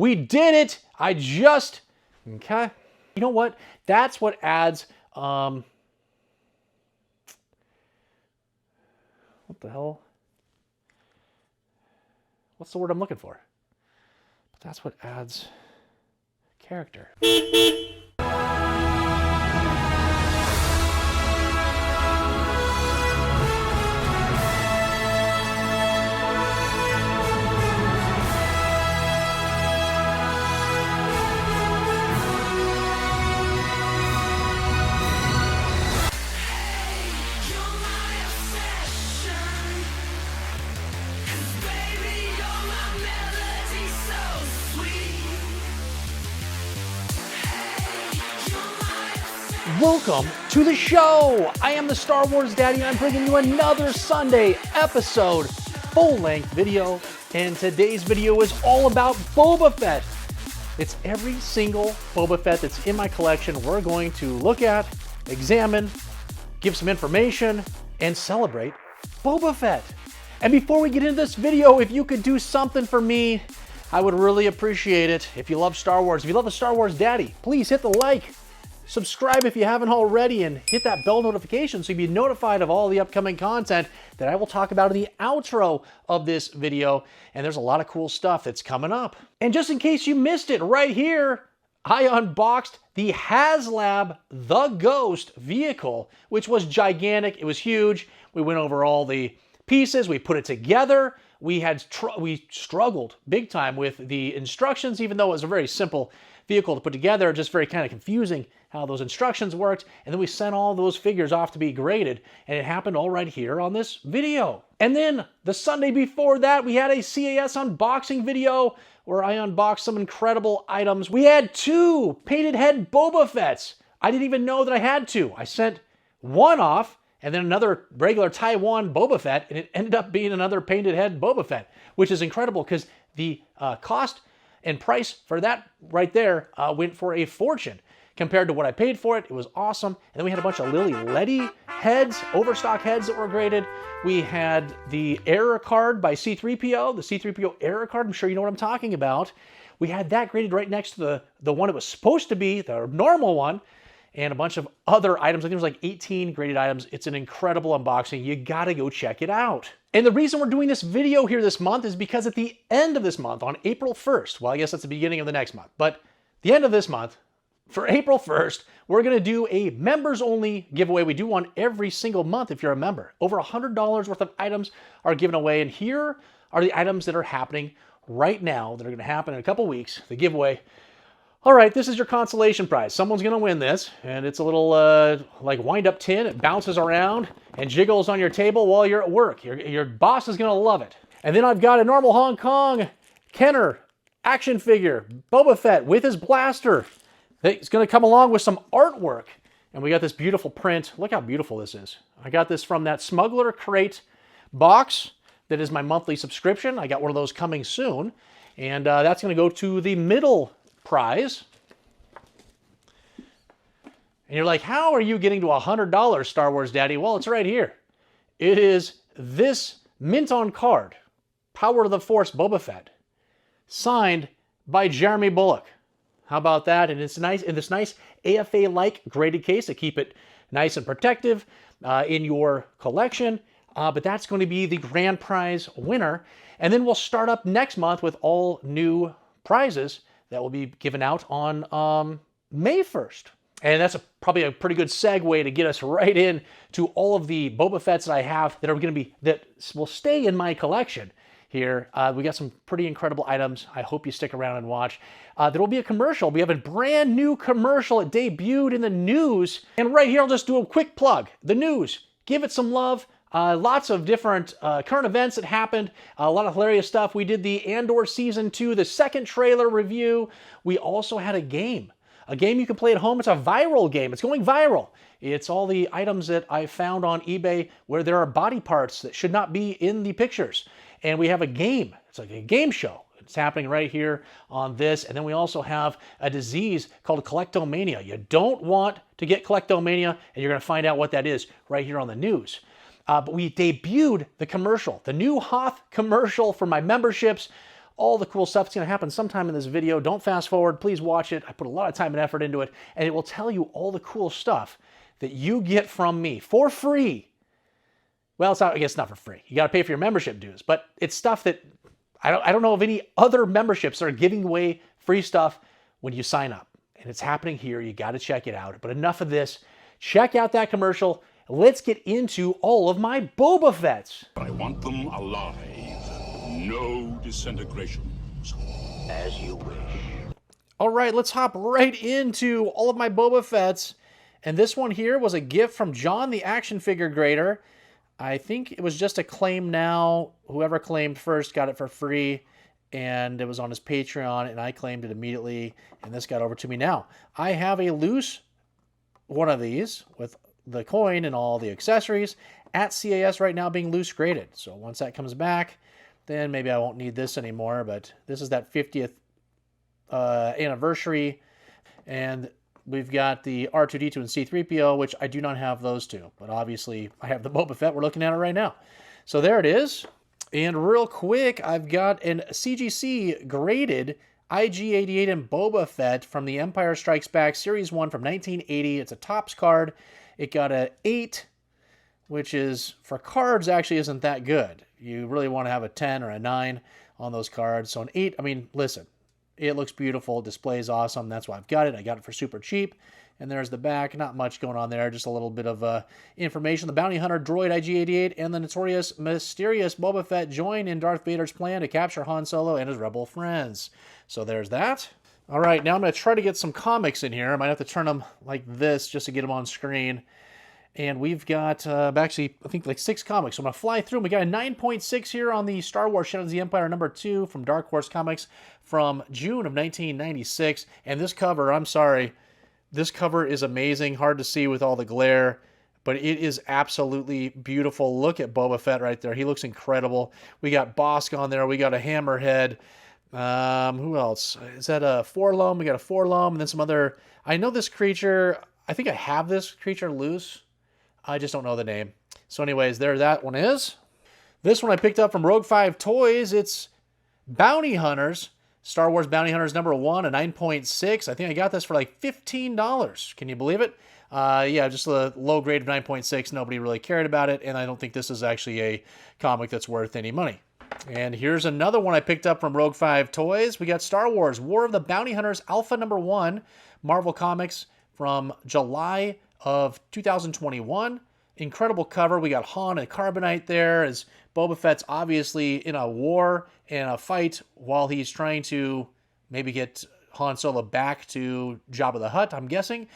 We did it! Okay. You know what? That's what adds, what the hell? What's the word I'm looking for? But that's what adds character. Welcome to the show! I am the Star Wars Daddy and I'm bringing you another Sunday episode, full-length video, and today's video is all about Boba Fett. It's every single Boba Fett that's in my collection we're going to look at, examine, give some information, and celebrate Boba Fett. And before we get into this video, if you could do something for me, I would really appreciate it. If you love Star Wars, if you love the Star Wars Daddy, please hit the like. Subscribe if you haven't already and hit that bell notification so you'll be notified of all the upcoming content that I will talk about in the outro of this video. And there's a lot of cool stuff that's coming up. And just in case you missed it, right here, I unboxed the HasLab The Ghost vehicle, which was gigantic. It was huge. We went over all the pieces. We put it together. We struggled big time with the instructions, even though it was a very simple vehicle to put together, just very kind of confusing how those instructions worked. And then we sent all those figures off to be graded, and it happened all right here on this video. And then the Sunday before that, we had a CAS unboxing video where I unboxed some incredible items. We had 2 painted head Boba Fetts. I didn't even know that I had 2. I sent one off and then another regular Taiwan Boba Fett, and it ended up being another painted head Boba Fett, which is incredible because the cost and price for that right there went for a fortune. Compared to what I paid for it, it was awesome. And then we had a bunch of Lili Ledy heads, overstock heads that were graded. We had the error card by C-3PO, the C-3PO error card. I'm sure you know what I'm talking about. We had that graded right next to the one it was supposed to be, the normal one, and a bunch of other items. I think there was like 18 graded items. It's an incredible unboxing. You gotta go check it out. And the reason we're doing this video here this month is because at the end of this month, on April 1st, well, I guess that's the beginning of the next month, but the end of this month, for April 1st, we're gonna do a members-only giveaway. We do one every single month if you're a member. Over $100 worth of items are given away, and here are the items that are happening right now that are gonna happen in a couple weeks, the giveaway. All right, this is your consolation prize. Someone's gonna win this, and it's a little like wind-up tin. It bounces around and jiggles on your table while you're at work. Your boss is gonna love it. And then I've got a normal Hong Kong Kenner action figure, Boba Fett with his blaster. It's gonna come along with some artwork. And we got this beautiful print. Look how beautiful this is. I got this from that Smuggler Crate box that is my monthly subscription. I got one of those coming soon. And that's gonna go to the middle prize. And you're like, how are you getting to $100, Star Wars Daddy? Well, it's right here. It is this mint on card, Power of the Force Boba Fett, signed by Jeremy Bulloch. How about that? And it's nice in this nice AFA-like graded case to keep it nice and protective in your collection. But that's going to be the grand prize winner. And then we'll start up next month with all new prizes that will be given out on May 1st. And that's probably a pretty good segue to get us right in to all of the Boba Fetts that I have that will stay in my collection here. We got some pretty incredible items. I hope you stick around and watch. There will be a commercial. We have a brand new commercial. It debuted in the news. And right here, I'll just do a quick plug. The news. Give it some love. Lots of different current events that happened. A lot of hilarious stuff. We did the Andor Season 2, the second trailer review. We also had a game. A game you can play at home. It's a viral game. It's going viral. It's all the items that I found on eBay where there are body parts that should not be in the pictures. And we have a game. It's like a game show. It's happening right here on this. And then we also have a disease called collectomania. You don't want to get collectomania, and you're going to find out what that is right here on the news. But we debuted the commercial, the new Hoth commercial for my memberships. all the cool stuff that's going to happen sometime in this video. Don't fast forward. Please watch it. I put a lot of time and effort into it, and it will tell you all the cool stuff that you get from me for free. Well, it's not, I guess not for free. You got to pay for your membership dues, but it's stuff that I don't know of any other memberships that are giving away free stuff when you sign up. And it's happening here. You got to check it out. But enough of this. Check out that commercial. Let's get into all of my Boba Fetts. I want them alive. No disintegrations. As you wish. All right, let's hop right into all of my Boba Fetts. And this one here was a gift from John, the action figure grader. I think it was just a claim now. Whoever claimed first got it for free. And it was on his Patreon, and I claimed it immediately. And this got over to me now. I have a loose one of these with the coin and all the accessories at CAS right now being loose graded. So once that comes back, then maybe I won't need this anymore. But this is that 50th anniversary. And we've got the R2-D2 and C-3PO, which I do not have those two. But obviously, I have the Boba Fett. We're looking at it right now. So there it is. And real quick, I've got an CGC graded IG-88 and Boba Fett from the Empire Strikes Back Series 1 from 1980. It's a Topps card. It got an 8, which is, for cards, actually isn't that good. You really want to have a 10 or a 9 on those cards. So an 8, I mean, listen, it looks beautiful. Display is awesome. That's why I've got it. I got it for super cheap. And there's the back. Not much going on there. Just a little bit of information. The Bounty Hunter droid IG-88 and the notorious, mysterious Boba Fett join in Darth Vader's plan to capture Han Solo and his rebel friends. So there's that. All right, now I'm going to try to get some comics in here. I might have to turn them like this just to get them on screen. And we've got, actually, I think like 6 comics. So I'm going to fly through them. We got a 9.6 here on the Star Wars Shadows of the Empire #2 from Dark Horse Comics from June of 1996. And this cover, I'm sorry, this cover is amazing. Hard to see with all the glare, but it is absolutely beautiful. Look at Boba Fett right there. He looks incredible. We got Bosk on there. We got a Hammerhead. Who else? Is that a Forlom? We got a Forlom, and then some other... I know this creature. I think I have this creature loose. I just don't know the name. So anyways, there that one is. This one I picked up from Rogue 5 Toys. It's Bounty Hunters. Star Wars Bounty Hunters #1, a 9.6. I think I got this for like $15. Can you believe it? Yeah, just a low grade of 9.6. Nobody really cared about it, and I don't think this is actually a comic that's worth any money. And here's another one I picked up from Rogue 5 Toys. We got Star Wars War of the Bounty Hunters Alpha #1, Marvel Comics from July of 2021. Incredible cover. We got Han and Carbonite there as Boba Fett's obviously in a war and a fight while he's trying to maybe get Han Solo back to Jabba the Hutt, I'm guessing.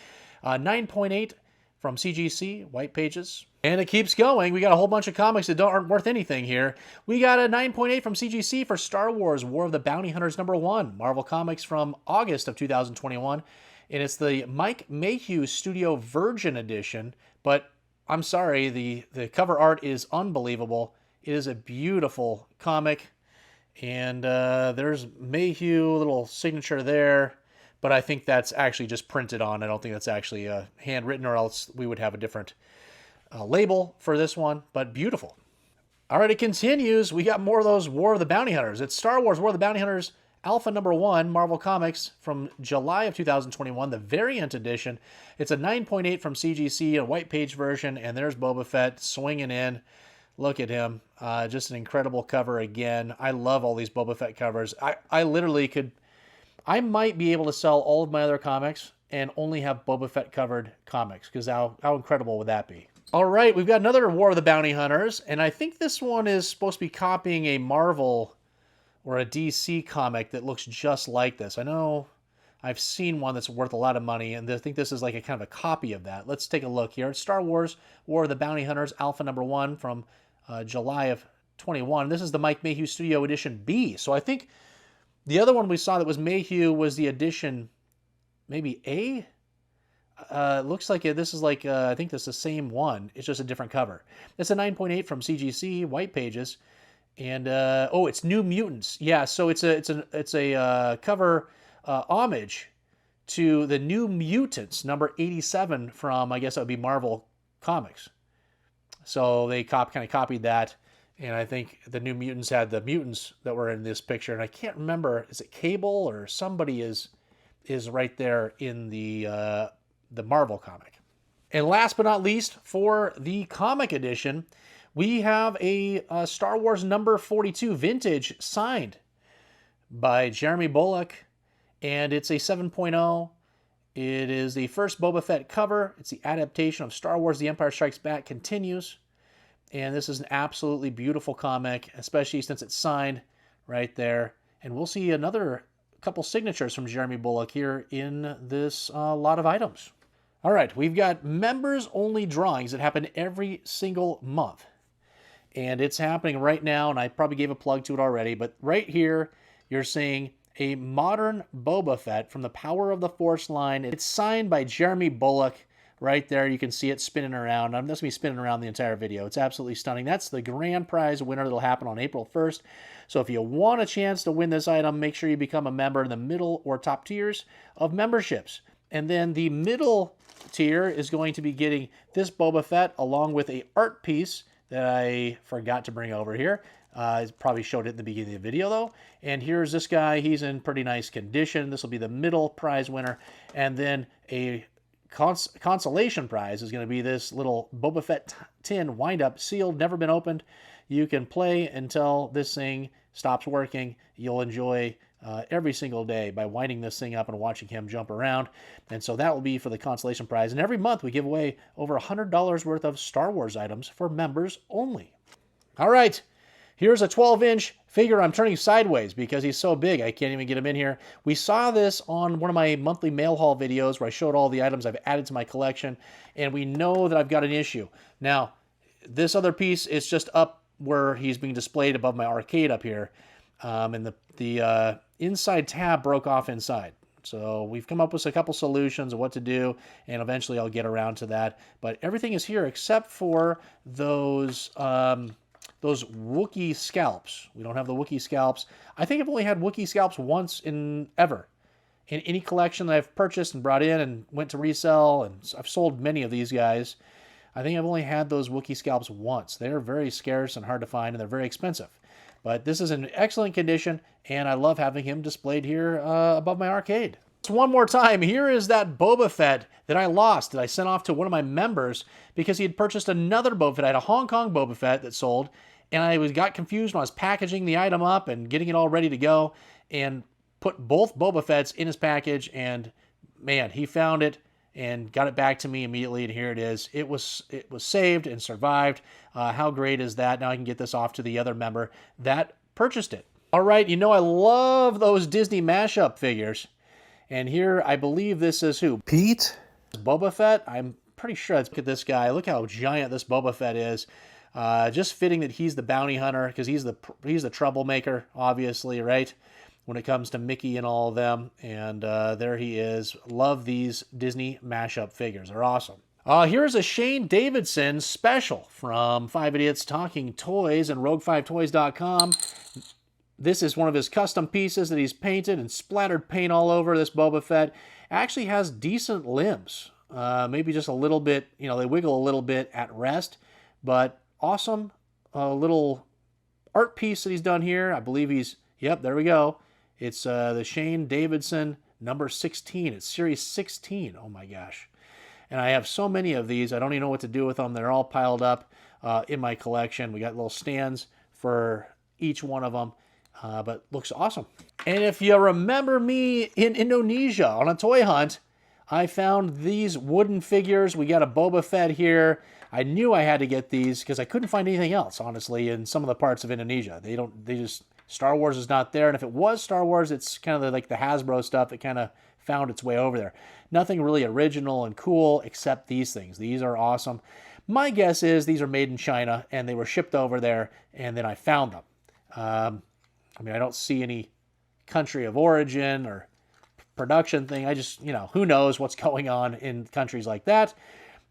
9.8 from CGC, white pages. And it keeps going. We got a whole bunch of comics that aren't worth anything here. We got a 9.8 from CGC for Star Wars War of the Bounty Hunters #1, Marvel Comics from August of 2021. And it's the Mike Mayhew Studio Virgin Edition. But I'm sorry, the cover art is unbelievable. It is a beautiful comic. And there's Mayhew, little signature there. But I think that's actually just printed on. I don't think that's actually handwritten, or else we would have a different label for this one. But beautiful. All right, it continues. We got more of those War of the Bounty Hunters. It's Star Wars War of the Bounty Hunters Alpha #1, Marvel Comics from July of 2021, the variant edition. It's a 9.8 from CGC, a white page version, and there's Boba Fett swinging in. Look at him. Just an incredible cover again. I love all these Boba Fett covers. I literally could... I might be able to sell all of my other comics and only have Boba Fett covered comics, because how incredible would that be? All right, we've got another War of the Bounty Hunters, and I think this one is supposed to be copying a Marvel or a DC comic that looks just like this. I know I've seen one that's worth a lot of money, and I think this is like a kind of a copy of that. Let's take a look here. It's Star Wars War of the Bounty Hunters Alpha #1 from July of 21. This is the Mike Mayhew Studio Edition B. So I think the other one we saw that was Mayhew was the edition, maybe A? Looks like this is like, I think this is the same one. It's just a different cover. It's a 9.8 from CGC, white pages. And, oh, it's New Mutants. Yeah, so it's a cover homage to the New Mutants, #87 from, I guess that would be Marvel Comics. So they kind of copied that And I think the New Mutants had the mutants that were in this picture. And I can't remember, is it Cable or somebody is right there in the Marvel comic. And last but not least, for the comic edition, we have a Star Wars number 42 vintage signed by Jeremy Bulloch, and it's a 7.0. It is the first Boba Fett cover. It's the adaptation of Star Wars The Empire Strikes Back continues. And this is an absolutely beautiful comic, especially since it's signed right there. And we'll see another couple signatures from Jeremy Bulloch here in this lot of items. All right, we've got members-only drawings that happen every single month. And it's happening right now, and I probably gave a plug to it already, but right here, you're seeing a modern Boba Fett from the Power of the Force line. It's signed by Jeremy Bulloch. Right there, you can see it spinning around. I'm just going to be spinning around the entire video. It's absolutely stunning. That's the grand prize winner that'll happen on April 1st. So if you want a chance to win this item, make sure you become a member in the middle or top tiers of memberships. And then the middle tier is going to be getting this Boba Fett along with a art piece that I forgot to bring over here. I probably showed it in the beginning of the video, though. And here's this guy. He's in pretty nice condition. This will be the middle prize winner. And then a consolation prize is going to be this little Boba Fett tin wind-up, sealed, never been opened. You can play until this thing stops working. You'll enjoy every single day by winding this thing up and watching him jump around. And so that will be for the consolation prize. And every month we give away over $100 worth of Star Wars items for members only. All right. Here's a 12-inch figure I'm turning sideways because he's so big I can't even get him in here. We saw this on one of my monthly mail haul videos where I showed all the items I've added to my collection, and we know that I've got an issue. Now, this other piece is just up where he's being displayed above my arcade up here, and the inside tab broke off inside. So we've come up with a couple solutions of what to do, and eventually I'll get around to that. But everything is here except for those Wookiee scalps. We don't have the Wookiee scalps. I think I've only had Wookiee scalps once ever. In any collection that I've purchased and brought in and went to resell, and I've sold many of these guys, I think I've only had those Wookiee scalps once. They're very scarce and hard to find, and they're very expensive. But this is in excellent condition, and I love having him displayed here above my arcade. So one more time, here is that Boba Fett that I lost, that I sent off to one of my members because he had purchased another Boba Fett. I had a Hong Kong Boba Fett that sold, and I got confused when I was packaging the item up and getting it all ready to go, and put both Boba Fetts in his package, and man, he found it and got it back to me immediately, and here it is. It was saved and survived. How great is that? Now I can get this off to the other member that purchased it. All right, you know I love those Disney mashup figures. And here, I believe this is who? Pete? Boba Fett? I'm pretty sure. Let's look at this guy. Look how giant this Boba Fett is. Just fitting that he's the bounty hunter, because he's the troublemaker, obviously, right? When it comes to Mickey and all of them. And there he is. Love these Disney mashup figures. They're awesome. Here's a Shane Davidson special from 5 Idiots Talking Toys and Rogue5Toys.com. This is one of his custom pieces that he's painted and splattered paint all over. This Boba Fett actually has decent limbs. Maybe just a little bit, they wiggle a little bit at rest. But awesome little art piece that he's done here. I believe yep, there we go. It's the Shane Davidson number 16. It's series 16. Oh my gosh. And I have so many of these, I don't even know what to do with them. They're all piled up in my collection. We got little stands for each one of them. But looks awesome. And if you remember me in Indonesia on a toy hunt, I found these wooden figures. We got a Boba Fett here. I knew I had to get these because I couldn't find anything else, honestly, in some of the parts of Indonesia. Star Wars is not there. And if it was Star Wars, it's kind of like the Hasbro stuff that kind of found its way over there. Nothing really original and cool except these things. These are awesome. My guess is these are made in China and they were shipped over there and then I found them. I don't see any country of origin or production thing. I just, who knows what's going on in countries like that.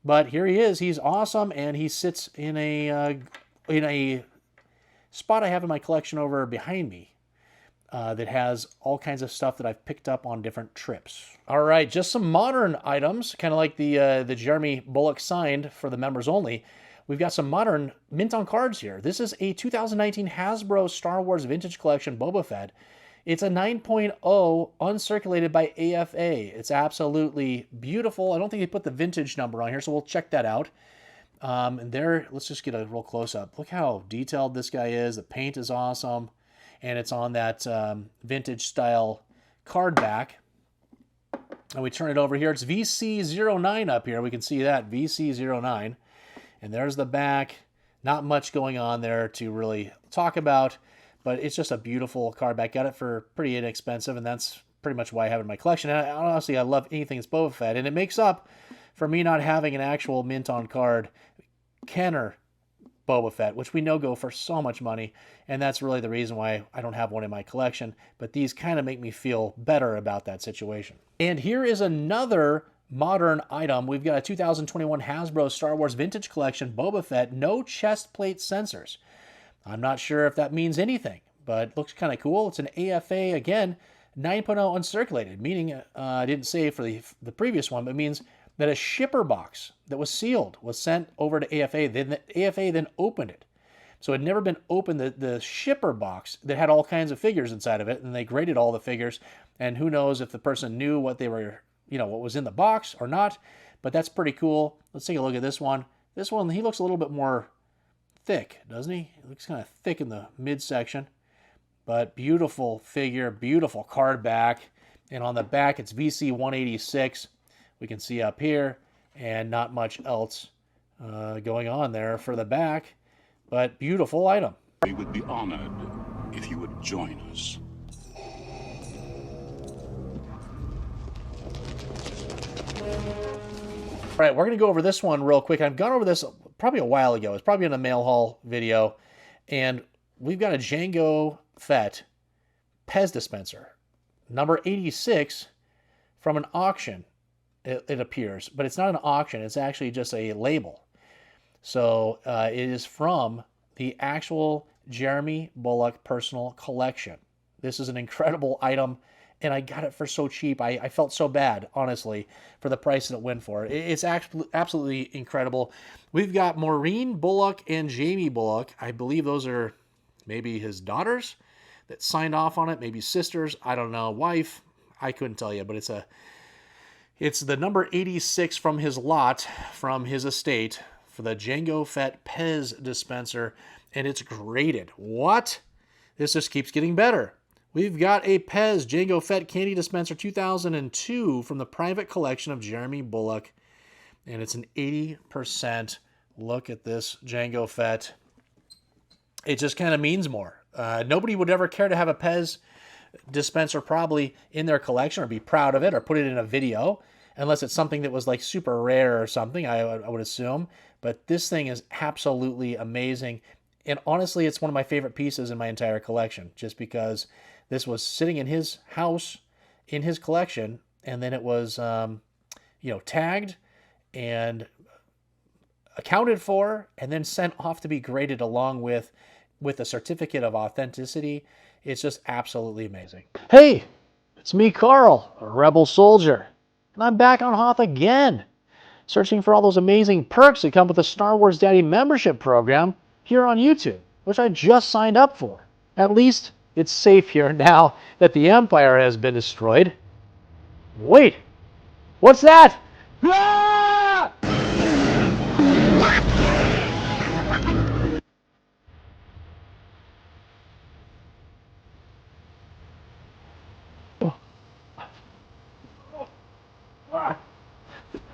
But here he is. He's awesome, and he sits in a spot I have in my collection over behind me that has all kinds of stuff that I've picked up on different trips. All right, just some modern items, kind of like the Jeremy Bulloch signed for the members only. we've got some modern mint on cards here. This is a 2019 Hasbro Star Wars Vintage Collection Boba Fett. It's a 9.0 uncirculated by AFA. It's absolutely beautiful. I don't think they put the vintage number on here, so we'll check that out. And there, let's just get a real close-up. Look how detailed this guy is. The paint is awesome. And it's on that vintage style card back. And we turn it over here. It's VC09 up here. We can see that, VC09. And there's the back. Not much going on there to really talk about, but it's just a beautiful card back. Got it for pretty inexpensive, and that's pretty much why I have it in my collection. And honestly, I love anything that's Boba Fett, and it makes up for me not having an actual mint on card Kenner Boba Fett, which we know go for so much money, and that's really the reason why I don't have one in my collection. But these kind of make me feel better about that situation. And here is another modern item. We've got a 2021 Hasbro Star Wars Vintage Collection Boba Fett, no chest plate sensors. I'm not sure if that means anything, but it looks kind of cool. It's an AFA, again, 9.0 uncirculated, meaning, I didn't say for the previous one, but it means that a shipper box that was sealed was sent over to AFA. Then the AFA then opened it. So it had never been opened, the shipper box that had all kinds of figures inside of it, and they graded all the figures, and who knows if the person knew what they were, what was in the box or not, but that's pretty cool. Let's take a look at this one. This one, he looks a little bit more thick, doesn't he? It looks kind of thick in the midsection, but beautiful figure, beautiful card back, and on the back it's VC 186. We can see up here, and not much else going on there for the back, but beautiful item. We would be honored if you would join us. All right, we're going to go over this one real quick. I've gone over this probably a while ago. It's probably in a mail haul video, and we've got a Jango Fett Pez dispenser, number 86, from an auction. It appears, but it's not an auction. It's actually just a label. So it is from the actual Jeremy Bulloch personal collection. This is an incredible item, and I got it for so cheap. I felt so bad, honestly, for the price that it went for. It's absolutely incredible. We've got Maureen Bulloch and Jamie Bulloch. I believe those are maybe his daughters that signed off on it, maybe sisters. I don't know. Wife, I couldn't tell you, but it's the number 86 from his lot, from his estate, for the Jango Fett Pez dispenser, and it's graded. What? This just keeps getting better. We've got a Pez Jango Fett Candy Dispenser 2002 from the private collection of Jeremy Bulloch, and it's an 80%. Look at this Jango Fett. It just kind of means more. Nobody would ever care to have a Pez dispenser probably in their collection or be proud of it or put it in a video, unless it's something that was like super rare or something, I would assume. But this thing is absolutely amazing. And honestly, it's one of my favorite pieces in my entire collection, just because this was sitting in his house, in his collection, and then it was, tagged and accounted for, and then sent off to be graded along with a certificate of authenticity. It's just absolutely amazing. Hey, it's me, Carl, a rebel soldier, and I'm back on Hoth again, searching for all those amazing perks that come with the Star Wars Daddy membership program here on YouTube, which I just signed up for. At least it's safe here now that the Empire has been destroyed. Wait, what's that? Ah!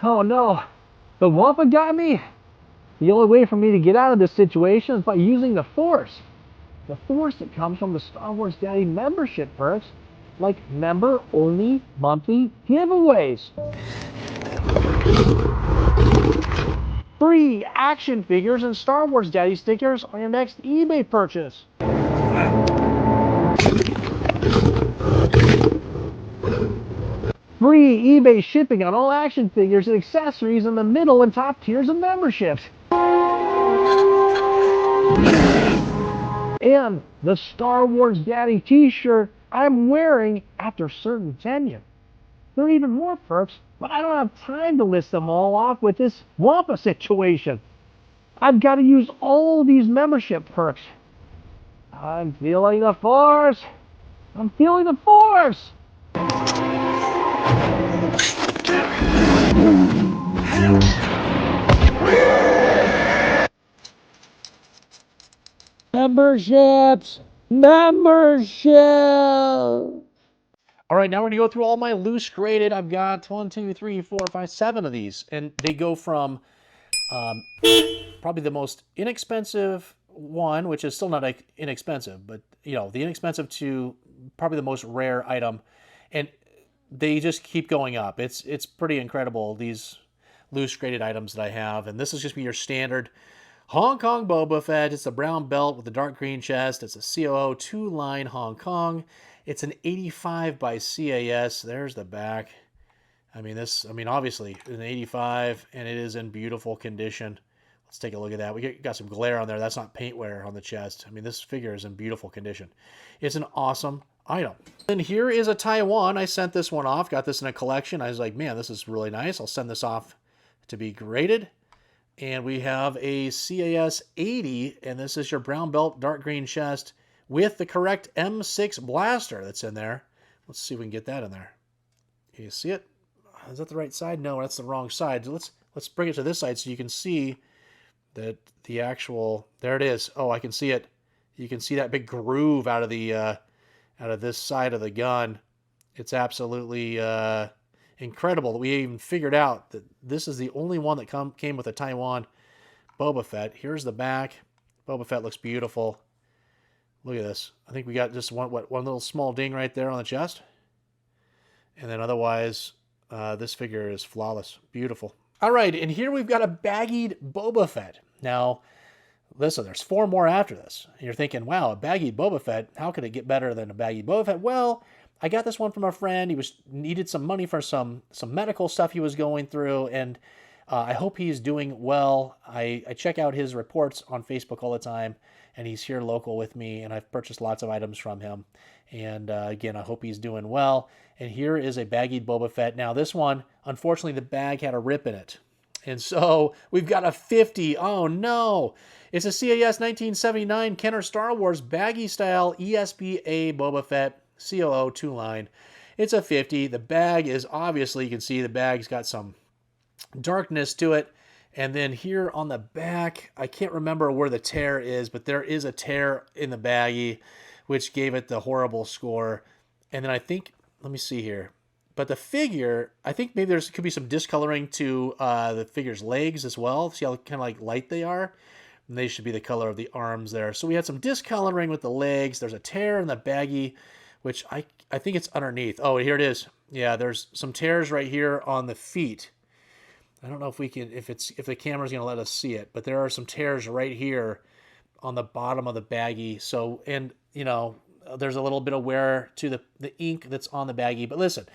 Oh no, the Wampa got me? The only way for me to get out of this situation is by using the Force. The Force that comes from the Star Wars Daddy membership perks, like member-only monthly giveaways. Free action figures and Star Wars Daddy stickers on your next eBay purchase. Free eBay shipping on all action figures and accessories in the middle and top tiers of memberships. And the Star Wars Daddy t-shirt I'm wearing after certain tenure. There are even more perks, but I don't have time to list them all off with this Wampa situation. I've got to use all these membership perks. I'm feeling the force. I'm feeling the force. Memberships! Membership! All right, now we're going to go through all my loose graded. I've got 1, 2, 3, 4, 5, 7 of these. And they go from probably the most inexpensive one, which is still not like inexpensive, but you know, the inexpensive to probably the most rare item. And they just keep going up. It's pretty incredible, these loose graded items that I have. And this is just your standard Hong Kong Boba Fett. It's a brown belt with a dark green chest. It's a COO 2-line Hong Kong. It's an 85 by CAS. There's the back. I mean, obviously an 85, and it is in beautiful condition. Let's take a look at that. We got some glare on there. That's not paint wear on the chest. I mean, this figure is in beautiful condition. It's an awesome item. And here is a Taiwan. I sent this one off. Got this in a collection. I was like, man, this is really nice. I'll send this off to be graded. And we have a CAS 80, and this is your brown belt, dark green chest with the correct M6 blaster that's in there. Let's see if we can get that in there. Can you see it? Is that the right side? No, that's the wrong side. Let's bring it to this side so you can see that the actual, there it is. Oh, I can see it. You can see that big groove out of the out of this side of the gun. It's absolutely incredible that we even figured out that this is the only one that came with a Taiwan Boba Fett. Here's the back. Boba Fett looks beautiful. Look at this. I think we got just one little small ding right there on the chest. And then otherwise, this figure is flawless. Beautiful. All right, and here we've got a baggied Boba Fett. Now, listen, there's 4 more after this. And you're thinking, wow, a baggied Boba Fett, how could it get better than a baggied Boba Fett? Well, I got this one from a friend. He needed some money for some medical stuff he was going through, and I hope he's doing well. I check out his reports on Facebook all the time, and he's here local with me, and I've purchased lots of items from him. And again, I hope he's doing well. And here is a baggied Boba Fett. Now, this one, unfortunately, the bag had a rip in it. And so we've got a 50. Oh, no. It's a CAS 1979 Kenner Star Wars baggy style ESPA Boba Fett COO 2-line. It's a 50. The bag is obviously, you can see the bag's got some darkness to it. And then here on the back, I can't remember where the tear is, but there is a tear in the baggie, which gave it the horrible score. And then I think, let me see here. But the figure, I think maybe could be some discoloring to the figure's legs as well. See how kind of like light they are? And they should be the color of the arms there. So we had some discoloring with the legs. There's a tear in the baggie, which I think it's underneath. Oh, here it is. Yeah, there's some tears right here on the feet. I don't know if we can, if the camera's going to let us see it, but there are some tears right here on the bottom of the baggie. So, and you know, there's a little bit of wear to the ink that's on the baggie. But listen,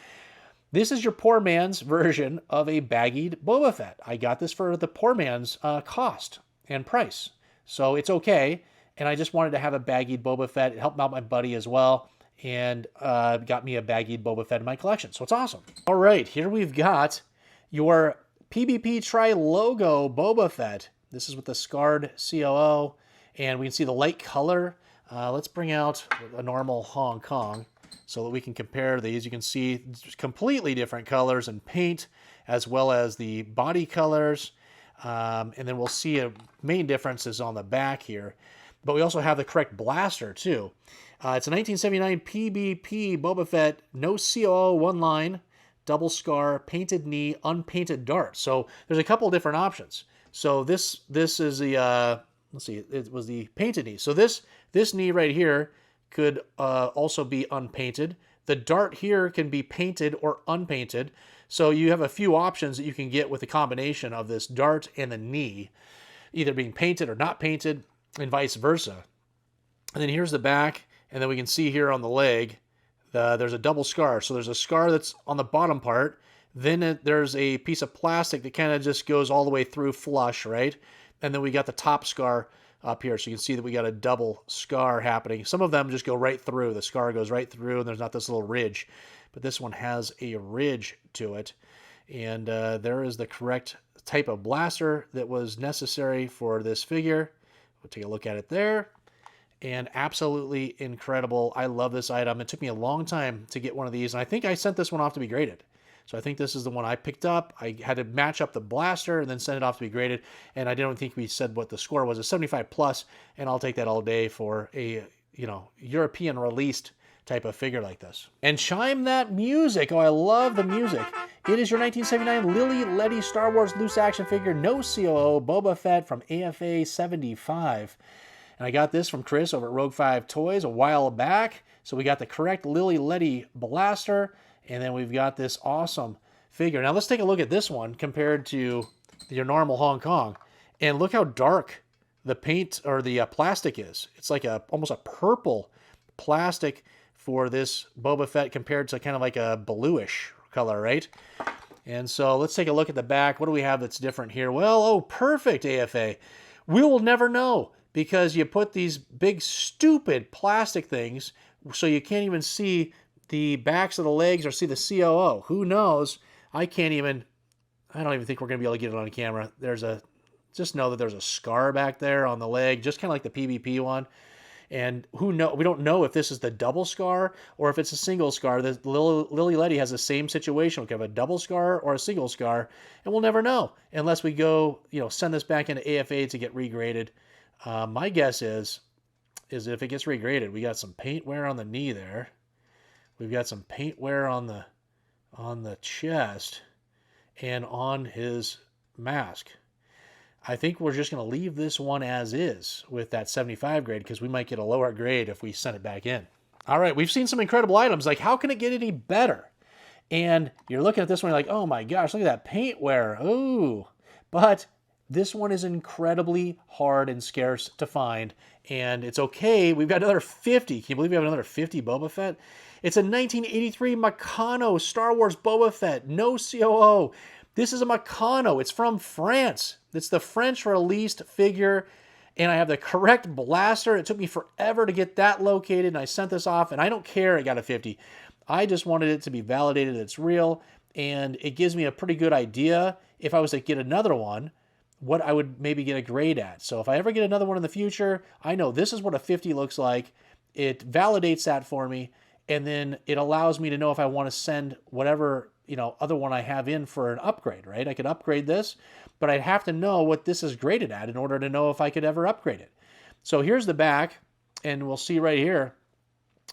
this is your poor man's version of a baggied Boba Fett. I got this for the poor man's cost and price. So it's okay. And I just wanted to have a baggied Boba Fett. It helped out my buddy as well. And got me a baggied Boba Fett in my collection. So it's awesome. All right, here we've got your PBP Tri-Logo Boba Fett. This is with the scarred COO. And we can see the light color. Let's bring out a normal Hong Kong so that we can compare these. You can see completely different colors and paint, as well as the body colors. And then we'll see a main differences on the back here. But we also have the correct blaster, too. It's a 1979 PBP Boba Fett, no COO, 1-line, double scar, painted knee, unpainted dart. So there's a couple different options. So this is the, let's see, it was the painted knee. So this knee right here could also be unpainted. The dart here can be painted or unpainted. So you have a few options that you can get with the combination of this dart and the knee, either being painted or not painted, and vice versa. And then here's the back, and then we can see here on the leg, there's a double scar. So there's a scar that's on the bottom part, then there's a piece of plastic that kind of just goes all the way through flush, right? And then we got the top scar up here. So you can see that we got a double scar happening. Some of them just go right through. The scar goes right through, and there's not this little ridge. But this one has a ridge to it. And there is the correct type of blaster that was necessary for this figure. We'll take a look at it there. And absolutely incredible. I love this item. It took me a long time to get one of these, and I think I sent this one off to be graded. So I think this is the one I picked up. I had to match up the blaster and then send it off to be graded, and I don't think we said what the score was. A 75 plus, and I'll take that all day for a, you know, European released type of figure like this. And chime that music. Oh, I love the music. It is your 1979 Lili Ledy Star Wars loose action figure, no COO, Boba Fett from AFA 75. And I got this from Chris over at Rogue 5 Toys a while back. So we got the correct Lili Ledy blaster, and then we've got this awesome figure. Now let's take a look at this one compared to your normal Hong Kong. And look how dark the paint or the plastic is. It's like almost a purple plastic for this Boba Fett compared to kind of like a bluish color, right? And so let's take a look at the back. What do we have that's different here? Well, oh, perfect, AFA. We will never know, because you put these big, stupid plastic things so you can't even see the backs of the legs or see the COO. Who knows? I don't even think we're going to be able to get it on camera. Just know that there's a scar back there on the leg, just kind of like the PvP one. And we don't know if this is the double scar or if it's a single scar. The Lili Ledy has the same situation. We could have a double scar or a single scar, and we'll never know unless we go, send this back into AFA to get regraded. My guess is if it gets regraded, we got some paint wear on the knee there. We've got some paint wear on the chest and on his mask. I think we're just going to leave this one as is with that 75 grade, because we might get a lower grade if we send it back in. All right, we've seen some incredible items. Like, how can it get any better? And you're looking at this one, you're like, oh my gosh, look at that paint wear. Ooh. But this one is incredibly hard and scarce to find, and it's okay. We've got another 50. Can you believe we have another 50 Boba Fett? It's a 1983 Meccano Star Wars Boba Fett, no COO. This is a Meccano. It's from France. It's the French released figure, and I have the correct blaster. It took me forever to get that located, and I sent this off, and I don't care it got a 50. I just wanted it to be validated that it's real, and it gives me a pretty good idea, if I was to get another one, what I would maybe get a grade at. So if I ever get another one in the future, I know this is what a 50 looks like. It validates that for me, and then it allows me to know if I want to send whatever other one I have in for an upgrade, right? I could upgrade this, but I'd have to know what this is graded at in order to know if I could ever upgrade it. So here's the back, and we'll see right here,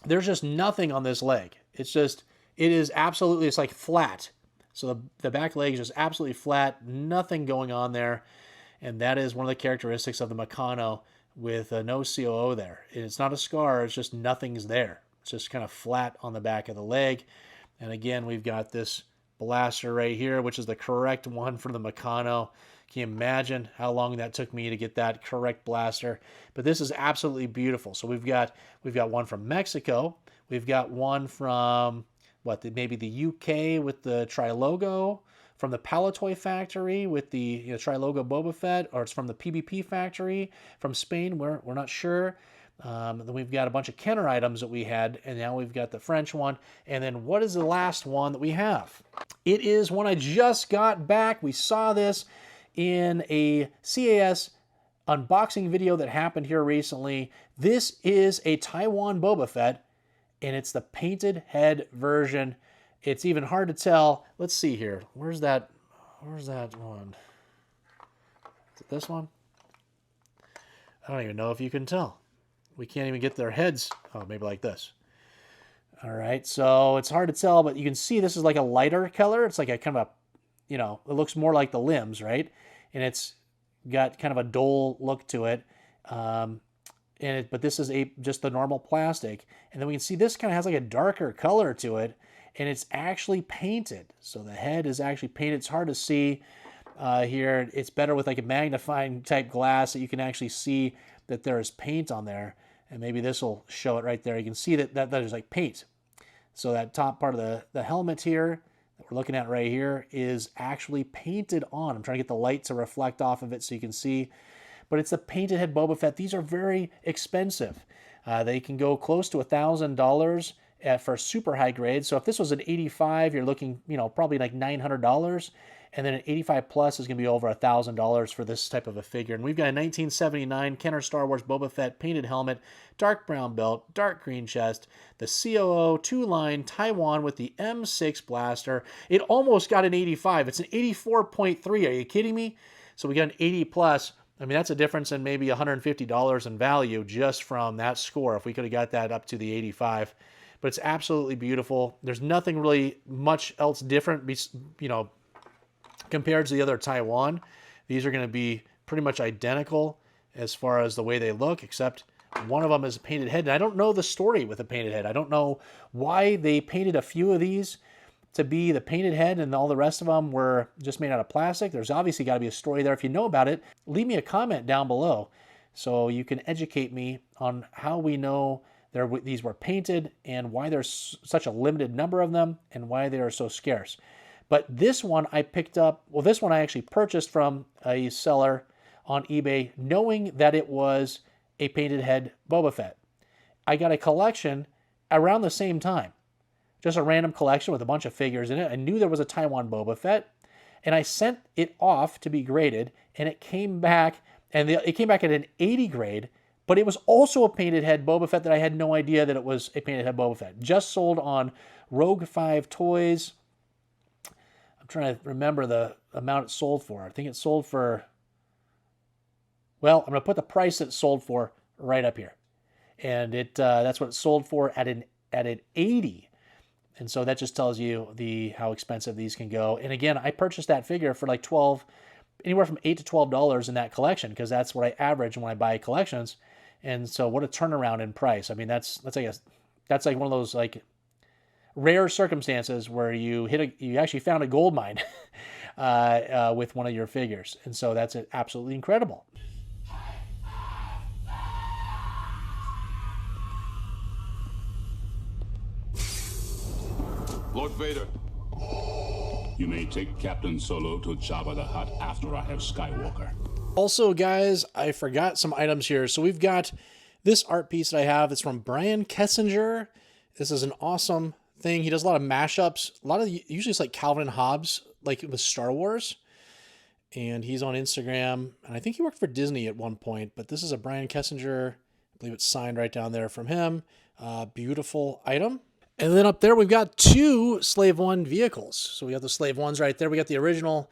there's just nothing on this leg. It's like flat. So the back leg is just absolutely flat, nothing going on there. And that is one of the characteristics of the Meccano with no COO there. It's not a scar, it's just nothing's there. It's just kind of flat on the back of the leg. And again, we've got this blaster right here, which is the correct one for the Meccano. Can you imagine how long that took me to get that correct blaster? But this is absolutely beautiful. So we've got one from Mexico. We've got one from maybe the UK with the Trilogo, from the Palatoy factory with the Trilogo Boba Fett, or it's from the PBP factory from Spain. We're not sure. Then we've got a bunch of Kenner items that we had, and now we've got the French one. And then what is the last one that we have? It is one I just got back. We saw this in a CAS unboxing video that happened here recently. This is a Taiwan Boba Fett, and it's the painted head version. It's even hard to tell. Let's see here. Where's that one? Is it this one? I don't even know if you can tell. We can't even get their heads. Oh, maybe like this. All right, so it's hard to tell, but you can see this is like a lighter color. It's like a kind of a, it looks more like the limbs, right? And it's got kind of a dull look to it. But this is just the normal plastic. And then we can see this kind of has like a darker color to it, and it's actually painted. So the head is actually painted. It's hard to see here. It's better with like a magnifying type glass that you can actually see that there is paint on there. And maybe this will show it right there. You can see that there's like paint. So that top part of the helmet here that we're looking at right here is actually painted on. I'm trying to get the light to reflect off of it so you can see. But it's the painted head Boba Fett. These are very expensive. They can go close to $1,000. for super high grade. So if this was an 85, you're looking, probably like $900. And then an 85 plus is going to be over $1,000 for this type of a figure. And we've got a 1979 Kenner Star Wars Boba Fett painted helmet, dark brown belt, dark green chest, the COO 2-line Taiwan with the M6 blaster. It almost got an 85. It's an 84.3. Are you kidding me? So we got an 80 plus. I mean, that's a difference in maybe $150 in value just from that score if we could have got that up to the 85. But it's absolutely beautiful. There's nothing really much else different, compared to the other Taiwan. These are going to be pretty much identical as far as the way they look, except one of them is a painted head. And I don't know the story with the painted head. I don't know why they painted a few of these to be the painted head and all the rest of them were just made out of plastic. There's obviously got to be a story there. If you know about it, leave me a comment down below so you can educate me on how we know these were painted and why there's such a limited number of them and why they are so scarce. But this one I picked up, this one I actually purchased from a seller on eBay knowing that it was a painted head Boba Fett. I got a collection around the same time. Just a random collection with a bunch of figures in it. I knew there was a Taiwan Boba Fett, and I sent it off to be graded, and it came back, it came back at an 80 grade, but it was also a painted head Boba Fett that I had no idea that it was a painted head Boba Fett. Just sold on Rogue 5 Toys. I'm trying to remember the amount it sold for. I think it sold for, well, I'm going to put the price it sold for right up here. And that's what it sold for at an 80. And so that just tells you how expensive these can go. And again, I purchased that figure for like anywhere from $8 to $12 in that collection, because that's what I average when I buy collections. And so what a turnaround in price. I mean, that's like one of those like rare circumstances where you actually found a gold mine with one of your figures. And so that's absolutely incredible. Lord Vader, you may take Captain Solo to Jabba the Hutt after I have Skywalker. Also, guys, I forgot some items here. So we've got this art piece that I have. It's from Brian Kessinger. This is an awesome thing. He does a lot of mashups. Usually it's like Calvin and Hobbes, like with Star Wars. And he's on Instagram. And I think he worked for Disney at one point. But this is a Brian Kessinger. I believe it's signed right down there from him. Beautiful item. And then up there, we've got two Slave One vehicles. So we got the Slave Ones right there. We got the original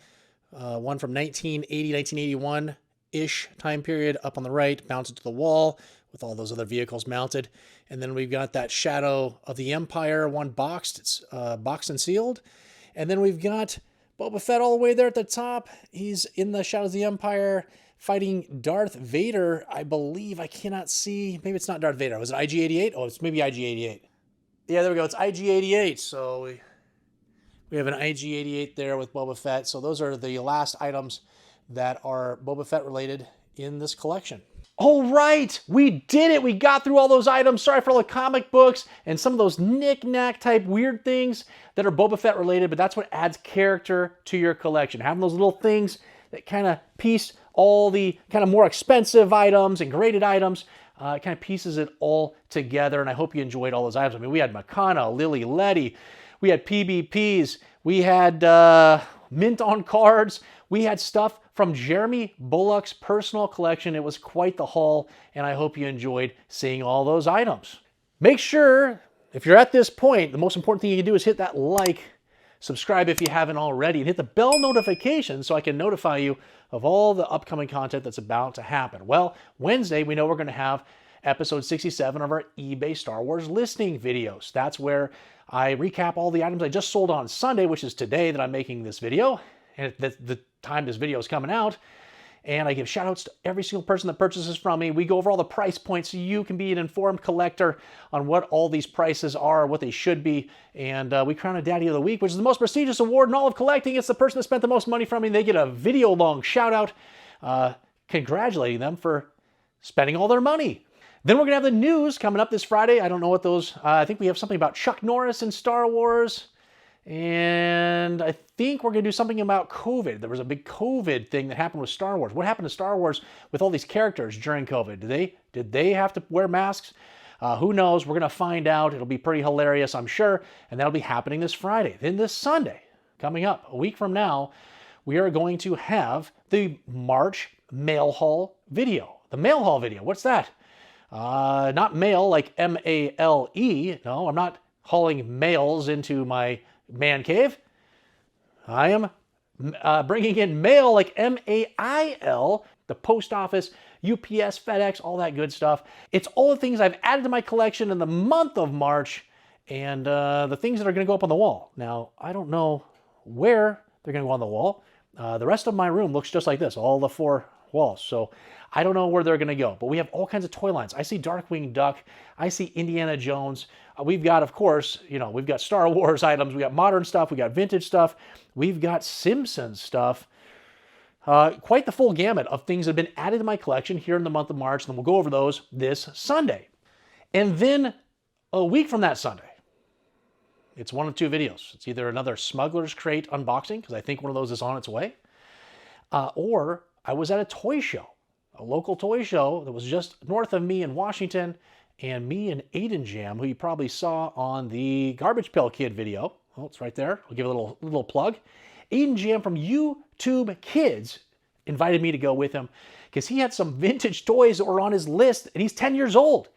one from 1980, 1981-ish time period up on the right, mounted to the wall with all those other vehicles mounted. And then we've got that Shadow of the Empire one boxed. It's boxed and sealed. And then we've got Boba Fett all the way there at the top. He's in the Shadows of the Empire fighting Darth Vader, I believe. I cannot see. Maybe it's not Darth Vader. Was it IG-88? Oh, it's maybe IG-88. Yeah, there we go. It's IG-88. So we have an IG-88 there with Boba Fett. So those are the last items that are Boba Fett related in this collection. All right, we did it. We got through all those items. Sorry for all the comic books and some of those knick-knack type weird things that are Boba Fett related, but that's what adds character to your collection. Having those little things that kind of piece all the kind of more expensive items and graded items, it kind of pieces it all together, and I hope you enjoyed all those items. I mean, we had Meccano, Lili Ledy, we had PBPs, we had mint on cards, we had stuff from Jeremy Bulloch's personal collection. It was quite the haul, and I hope you enjoyed seeing all those items. Make sure, if you're at this point, the most important thing you can do is hit that like, subscribe if you haven't already, and hit the bell notification so I can notify you of all the upcoming content that's about to happen. Well, Wednesday, we know we're going to have episode 67 of our eBay Star Wars listing videos. That's where I recap all the items I just sold on Sunday, which is today that I'm making this video, and the time this video is coming out. And I give shout outs to every single person that purchases from me. We go over all the price points so you can be an informed collector on what all these prices are, what they should be. And we crown a Daddy of the Week, which is the most prestigious award in all of collecting. It's the person that spent the most money from me. They get a video-long shout out congratulating them for spending all their money. Then we're going to have the news coming up this Friday. I don't know what those, I think we have something about Chuck Norris in Star Wars. And I think we're going to do something about COVID. There was a big COVID thing that happened with Star Wars. What happened to Star Wars with all these characters during COVID? Did they have to wear masks? Who knows? We're going to find out. It'll be pretty hilarious, I'm sure. And that'll be happening this Friday. Then this Sunday, coming up, a week from now, we are going to have the March mail haul video. The mail haul video, what's that? Not mail like M-A-L-E. No, I'm not hauling mails into my man cave. I am bringing in mail like M-A-I-L, the post office, UPS, FedEx, all that good stuff. It's all the things I've added to my collection in the month of March and the things that are going to go up on the wall. Now, I don't know where they're going to go on the wall. The rest of my room looks just like this, all the 4 walls. So I don't know where they're going to go, but we have all kinds of toy lines. I see Darkwing Duck. I see Indiana Jones. We've got, of course, we've got Star Wars items. We got modern stuff. We got vintage stuff. We've got Simpsons stuff. Quite the full gamut of things that have been added to my collection here in the month of March, and then we'll go over those this Sunday. And then a week from that Sunday, it's one of 2 videos. It's either another Smuggler's Crate unboxing, because I think one of those is on its way, or I was at a toy show, a local toy show that was just north of me in Washington, and me and Aiden Jam, who you probably saw on the Garbage Pail Kid video. Oh, it's right there. I'll give a little plug. Aiden Jam from YouTube Kids invited me to go with him because he had some vintage toys that were on his list, and he's 10 years old.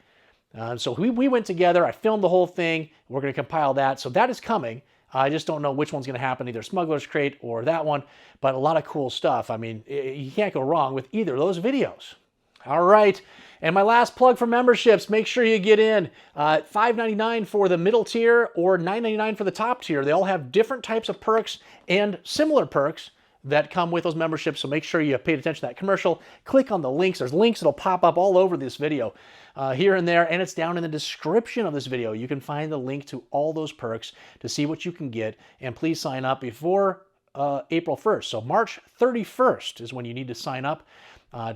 So we went together. I filmed the whole thing. We're going to compile that. So that is coming. I just don't know which one's going to happen, either Smuggler's Crate or that one, but a lot of cool stuff. I mean, you can't go wrong with either of those videos. All right, and my last plug for memberships, make sure you get in. $5.99 for the middle tier or $9.99 for the top tier. They all have different types of perks and similar perks that come with those memberships, so make sure you paid attention to that commercial. Click on the links. There's links that'll pop up all over this video, here and there, and it's down in the description of this video. You can find the link to all those perks to see what you can get, and please sign up before April 1st. So March 31st is when you need to sign up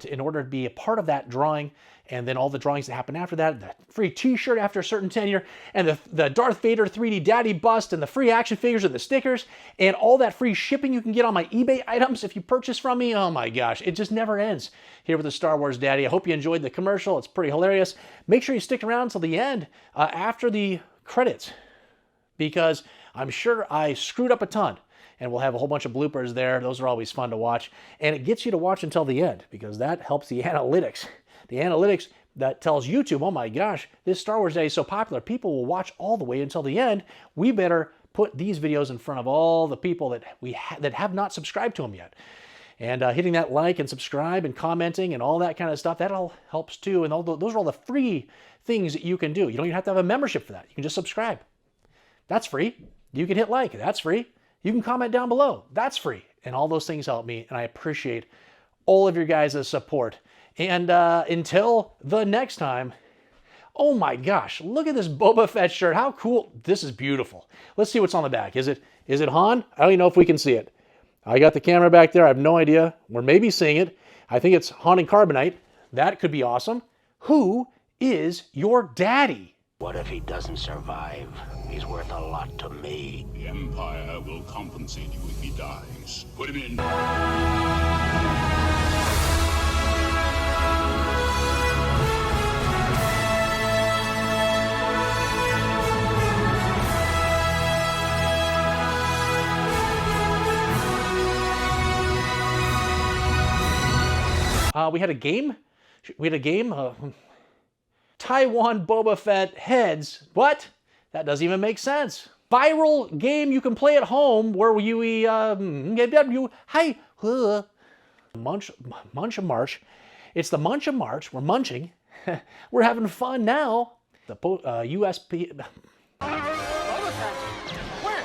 in order to be a part of that drawing, and then all the drawings that happen after that, the free t-shirt after a certain tenure, and the Darth Vader 3D Daddy bust, and the free action figures and the stickers, and all that free shipping you can get on my eBay items if you purchase from me. Oh my gosh, it just never ends here with the Star Wars Daddy. I hope you enjoyed the commercial. It's pretty hilarious. Make sure you stick around till the end after the credits, because I'm sure I screwed up a ton. And we'll have a whole bunch of bloopers there. Those are always fun to watch. And it gets you to watch until the end, because that helps the analytics. The analytics that tells YouTube, oh my gosh, this Star Wars Day is so popular, people will watch all the way until the end. We better put these videos in front of all the people that have not subscribed to them yet. And hitting that like and subscribe and commenting and all that kind of stuff, that all helps too. And those are all the free things that you can do. You don't even have to have a membership for that. You can just subscribe. That's free. You can hit like. That's free. You can comment down below. That's free. And all those things help me, and I appreciate all of your guys' support. And until the next time, oh my gosh, look at this Boba Fett shirt. How cool. This is beautiful. Let's see what's on the back. Is it Han? I don't even know if we can see it. I got the camera back there. I have no idea. We're maybe seeing it. I think it's Han and Carbonite. That could be awesome. Who is your daddy? What if he doesn't survive? He's worth a lot to me. The Empire will compensate you if he dies. Put him in. We had a game. Taiwan Boba Fett heads. What? That doesn't even make sense. Viral game you can play at home where Munch of March. It's the Munch of March. We're munching. We're having fun now. The USP. Boba Fett. Where?